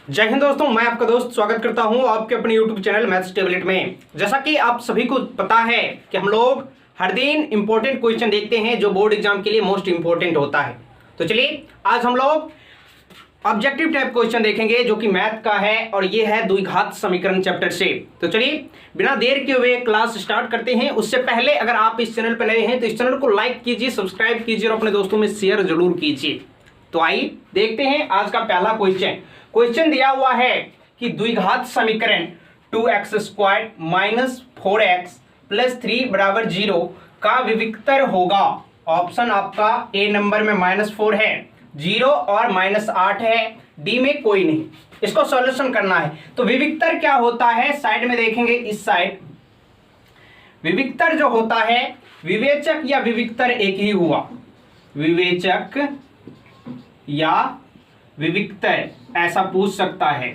जय हिंद दोस्तों, मैं आपका दोस्त स्वागत करता हूं आपके अपने YouTube चैनल मैथ्स टेबलेट में। जैसा कि आप सभी को पता है कि हम लोग हर दिन इंपॉर्टेंट क्वेश्चन देखते हैं जो बोर्ड एग्जाम के लिए मोस्ट इंपॉर्टेंट होता है। तो चलिए आज हम लोग ऑब्जेक्टिव टाइप क्वेश्चन देखेंगे जो कि मैथ का है और ये है द्विघात समीकरण चैप्टर से। तो चलिए बिना देर के हुए क्लास स्टार्ट करते हैं। उससे पहले अगर आप इस चैनल पर नए हैं तो इस चैनल को लाइक कीजिए, सब्सक्राइब कीजिए और अपने दोस्तों में शेयर जरूर कीजिए। तो आइए देखते हैं आज का पहला क्वेश्चन दिया हुआ है कि द्विघात समीकरण 2x² माइनस 4x प्लस 3 बराबर 0 का विविक्तर होगा। ऑप्शन आपका ए नंबर में -4 है, 0 और -8 है, डी में कोई नहीं। इसको सॉल्यूशन करना है। तो विविक्तर क्या होता है साइड में देखेंगे। इस साइड विविक्तर जो होता है, विवेचक या विविक्तर एक ही हुआ, विवेचक या विविक्तर ऐसा पूछ सकता है।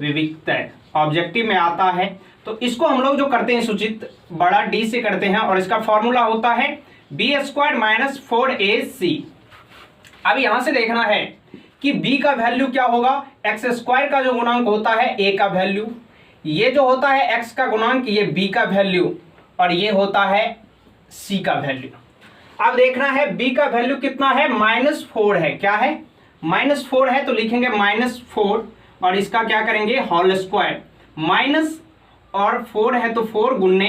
विविक्तर ऑब्जेक्टिव में आता है तो इसको हम लोग जो करते हैं सूचित बड़ा डी से करते हैं और इसका फॉर्मूला होता है b² माइनस 4ac। अब यहां से देखना है कि b का वैल्यू क्या होगा। x² का जो गुणांक होता है a का वैल्यू, ये जो होता है x का गुणांक ये b का वैल्यू और ये होता है c का वैल्यू। अब देखना है b का वैल्यू कितना है, -4 है। क्या है, -4 है तो लिखेंगे -4 और इसका क्या करेंगे होल स्क्वायर। माइनस और 4 है तो 4 गुन्ने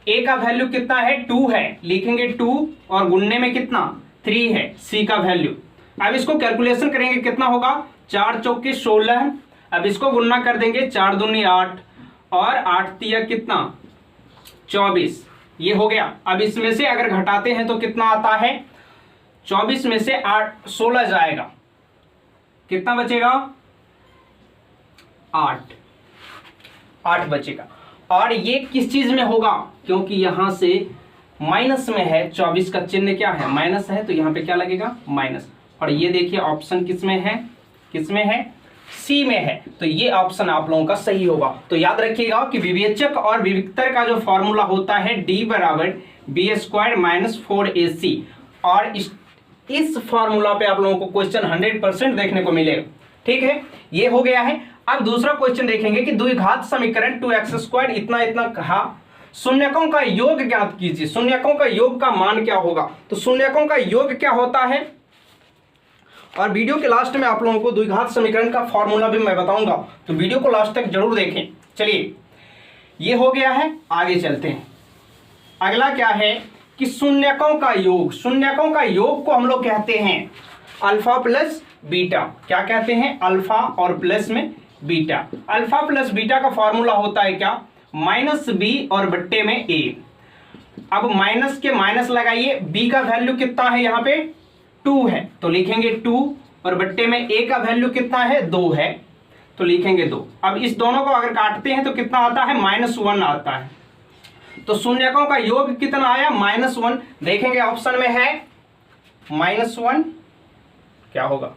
a का वैल्यू कितना है 2 है, लिखेंगे 2 और गुन्ने में कितना 3 है c का वैल्यू। अब इसको कैलकुलेशन करेंगे कितना होगा, 4 चौके 16। अब इसको गुन्ना कर देंगे, 4 दूनी 8 और 8 तिया कितना 24, ये हो गया। अब इसमें से अगर घटाते हैं तो कितना आता है, 24 में से 16 जाएगा, कितना बचेगा 8 बचेगा। और ये किस चीज में होगा, क्योंकि यहां से माइनस में है, 24 का चिन्ह क्या है माइनस है तो यहां पे क्या लगेगा माइनस। और ये देखिए ऑप्शन किस में है सी में है, तो ये ऑप्शन आप लोगों का सही होगा। तो याद रखिएगा कि विवेचक और विविक्तर का जो फॉर्मूला होता है d बराबर b² माइनस 4ac। और इस फॉर्मूला पे आप लोगों को क्वेश्चन 100% देखने को मिलेगा। ठीक है, ये हो गया है। अब दूसरा क्वेश्चन देखेंगे कि द्विघात समीकरण 2x² इतना इतना कहा, शून्यकों का योग ज्ञात कीजिए। शून्यकों का योग का मान क्या होगा, तो शून्यकों का योग क्या होता है और वीडियो के लास्ट में आप लोगों को द्विघात समीकरण का फॉर्मूला भी मैं बताऊंगा, तो वीडियो को लास्ट तक जरूर देखें। चलिए ये हो गया है, आगे चलते हैं। अगला क्या है कि शून्यकों का योग। शून्यकों का योग को हम लोग कहते हैं अल्फा प्लस बीटा। क्या कहते हैं, अल्फा और प्लस में बीटा। अल्फा प्लस बीटा का फॉर्मूला होता है क्या, -b और बट्टे में a। अब माइनस के माइनस लगाइए, b का वैल्यू कितना है यहाँ पे 2 है तो लिखेंगे 2 और बट्टे में a का वैल्यू कितना है 2 है तो लिखेंगे 2। अब इस दोनों को अगर काटते हैं तो कितना आता है -1 आता है। तो शून्यकों का योग कितना आया -1। देखेंगे ऑप्शन में है -1, क्या होगा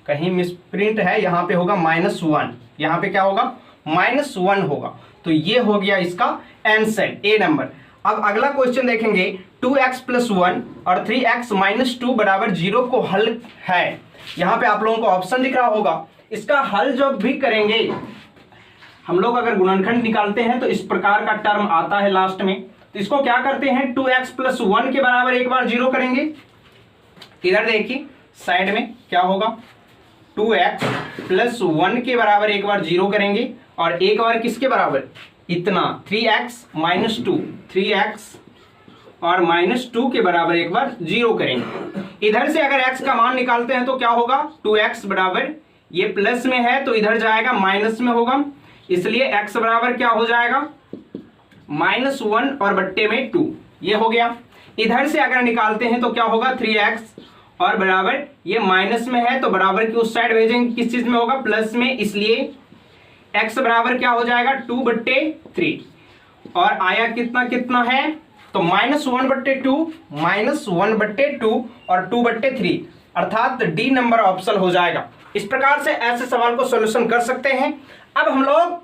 कहीं मिसप्रिंट है, यहां पे होगा -1, यहां पे क्या होगा -1 होगा। तो ये हो गया इसका आंसर ए नंबर। अब अगला क्वेश्चन देखेंगे 2x + 1 और 3x - 2 बराबर 0 को हल है। यहां पे आप लोगों को ऑप्शन दिख रहा होगा। इसका हल जब भी करेंगे हम लोग, अगर गुणनखंड निकालते हैं तो इस प्रकार का टर्म आता है लास्ट में। तो इसको क्या करते हैं, 2x + 1 के बराबर एक बार 0 करेंगे। इधर देखिए साइड में क्या होगा, 2x + 1 के बराबर एक बार 0 करेंगे और एक बार किसके बराबर इतना 3x - 2, 3x और -2 के बराबर एक बार 0 करेंगे। इधर से अगर x का मान निकालते हैं तो क्या होगा, 2x बराबर ये प्लस में है तो इधर जाएगा माइनस में होगा, इसलिए x बराबर क्या हो जाएगा -1 और बट्टे में 2, ये हो गया। इधर से अगर निकालते हैं तो क्या होगा 3x और बराबर ये माइनस में है तो बराबर की उस साइड भेजेंगे, किस चीज में होगा प्लस में, इसलिए x बराबर क्या हो जाएगा 2/3 और आया कितना है तो -1/2 -1/2 और 2/3 अर्थात डी नंबर ऑप्शन हो जाएगा। इस प्रकार से ऐसे सवाल को सॉल्यूशन कर सकते हैं। अब हम लोग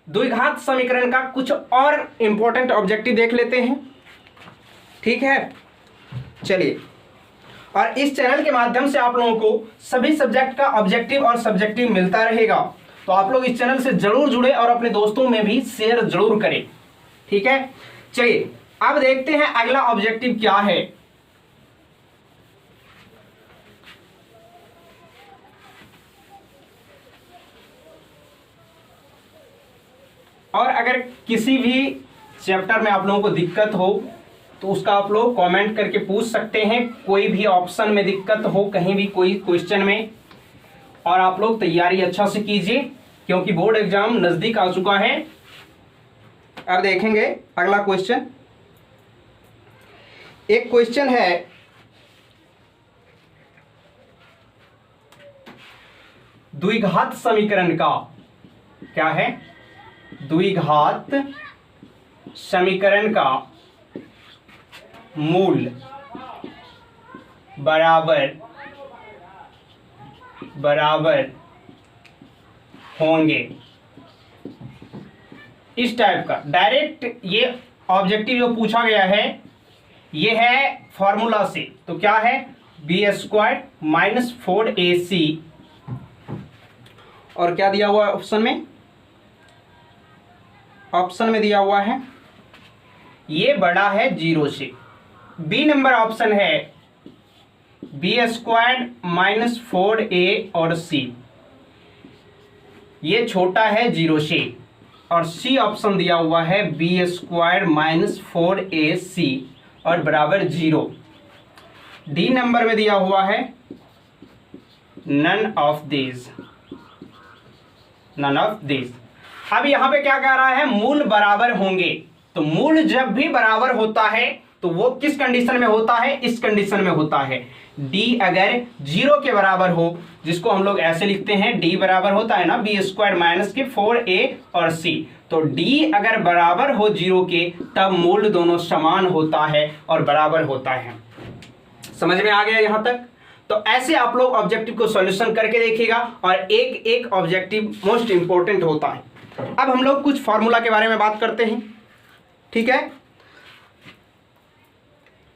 द्विघात समीकरण का कुछ और इंपॉर्टेंट ऑब्जेक्टिव देख लेते हैं। ठीक है, चलिए और इस चैनल के माध्यम से आप लोगों को सभी सब्जेक्ट का ऑब्जेक्टिव और सब्जेक्टिव मिलता रहेगा। तो आप लोग इस चैनल से जरूर जुड़े और अपने दोस्तों में भी शेयर जरूर करें। ठीक है, चलिए अब देखते हैं अगला ऑब्जेक्टिव क्या है। और अगर किसी भी चैप्टर में आप लोगों को दिक्कत हो तो उसका आप लोग कमेंट करके पूछ सकते हैं। कोई भी ऑप्शन में दिक्कत हो, कहीं भी कोई क्वेश्चन में, और आप लोग तैयारी अच्छा से कीजिए क्योंकि बोर्ड एग्जाम नजदीक आ चुका है। अब देखेंगे अगला क्वेश्चन। एक क्वेश्चन है, द्विघात समीकरण का क्या है, द्विघात समीकरण का मूल बराबर होंगे, इस टाइप का। डायरेक्ट ये ऑब्जेक्टिव जो पूछा गया है ये है फॉर्मूला से। तो क्या है, b² माइनस 4ac, और क्या दिया हुआ है ऑप्शन में, ऑप्शन में दिया हुआ है ये बड़ा है 0 से। बी नंबर ऑप्शन है b² माइनस 4a और c, ये छोटा है 0 से। और सी ऑप्शन दिया हुआ है b² माइनस 4ac और बराबर 0। डी नंबर में दिया हुआ है none of this, none of this. अब यहां पे क्या कह रहा है, मूल बराबर होंगे। तो मूल जब भी बराबर होता है तो वो किस कंडीशन में होता है, इस कंडीशन में होता है। डी अगर 0 के बराबर हो, जिसको हम लोग ऐसे लिखते हैं, डी बराबर होता है ना b² माइनस के 4a और c। तो डी अगर बराबर हो 0 के तब मूल दोनों समान होता है और बराबर होता है। समझ में आ गया यहां तक। तो ऐसे आप लोग ऑब्जेक्टिव को सॉल्यूशन करके देखिएगा और एक एक ऑब्जेक्टिव मोस्ट इंपॉर्टेंट होता है। अब हम लोग कुछ फॉर्मूला के बारे में बात करते हैं। ठीक है,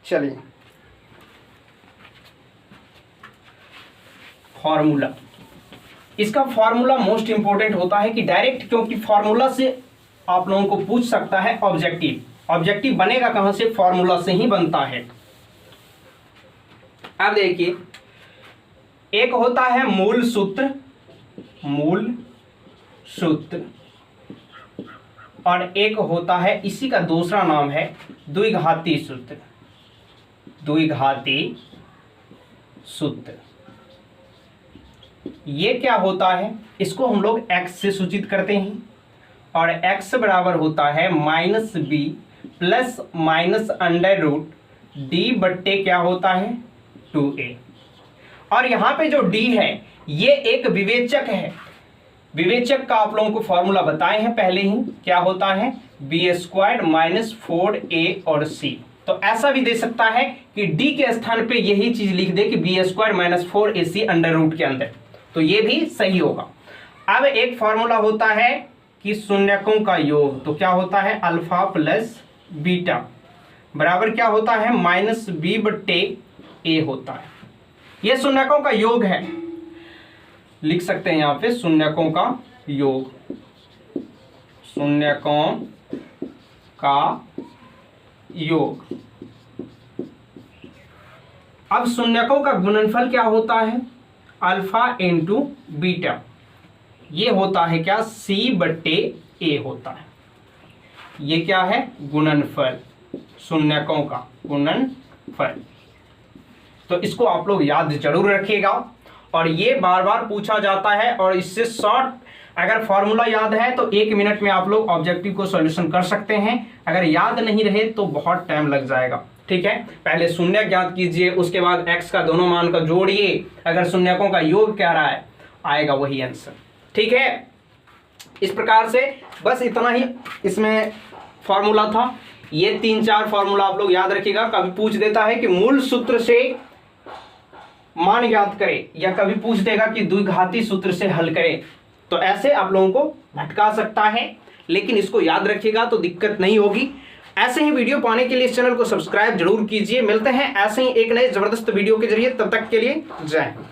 चलिए फॉर्मूला, इसका फॉर्मूला मोस्ट इंपॉर्टेंट होता है कि डायरेक्ट, क्योंकि फॉर्मूला से आप लोगों को पूछ सकता है ऑब्जेक्टिव। ऑब्जेक्टिव बनेगा कहां से, फॉर्मूला से ही बनता है। अब देखिए, एक होता है मूल सूत्र, मूल सूत्र, और एक होता है, इसी का दूसरा नाम है द्विघाती सूत्र, द्विघाती सूत्र। ये क्या होता है, इसको हम लोग x से सूचित करते हैं, और x बराबर होता है -b plus minus under root D बट्टे क्या होता है 2a। और यहां पे जो d है ये एक विवेचक है। विवेचक का आप लोगों को फॉर्मूला बताए हैं पहले ही, क्या होता है b² माइनस 4a और c। तो ऐसा भी दे सकता है कि d के स्थान पे यही चीज लिख दे कि b² minus 4ac under root के अंदर, तो ये भी सही होगा। अब एक फॉर्मूला होता है कि शून्यकों का योग, तो क्या होता है अल्फा प्लस बीटा बराबर क्या होता है -b बट्टे a होता है। ये शून्यकों का योग है, लिख सकते हैं यहाँ पे शून्यकों का योग, शून्यकों का योग। अब शून्यकों का गुणनफल क्या होता है, अल्फा इंटू बीटा, ये होता है क्या c बट्टे a होता है। ये क्या है गुणनफल, शून्यकों का गुणनफल। तो इसको आप लोग याद जरूर रखिएगा, और ये बार बार पूछा जाता है। और इससे शॉर्ट अगर फॉर्मूला याद है तो 1 मिनट में आप लोग ऑब्जेक्टिव को सॉल्यूशन कर सकते हैं। अगर याद नहीं रहे तो बहुत टाइम लग जाएगा। ठीक है, पहले शून्य ज्ञात कीजिए, उसके बाद x का दोनों मान का जोड़िए, अगर शून्यकों का योग क्या रहा है आएगा वही आंसर। ठीक है, इस प्रकार से बस इतना ही इसमें फॉर्मूला था। ये 3-4 फॉर्मूला आप लोग याद रखिएगा। कभी पूछ देता है कि मूल सूत्र से मान ज्ञात करें, या कभी पूछ देगा कि द्विघाती सूत्र से हल करें, तो ऐसे आप लोगों को भटका सकता है, लेकिन इसको याद रखिएगा तो दिक्कत नहीं होगी। ऐसे ही वीडियो पाने के लिए इस चैनल को सब्सक्राइब जरूर कीजिए। मिलते हैं ऐसे ही एक नए जबरदस्त वीडियो के जरिए, तब तक के लिए जय हिंद।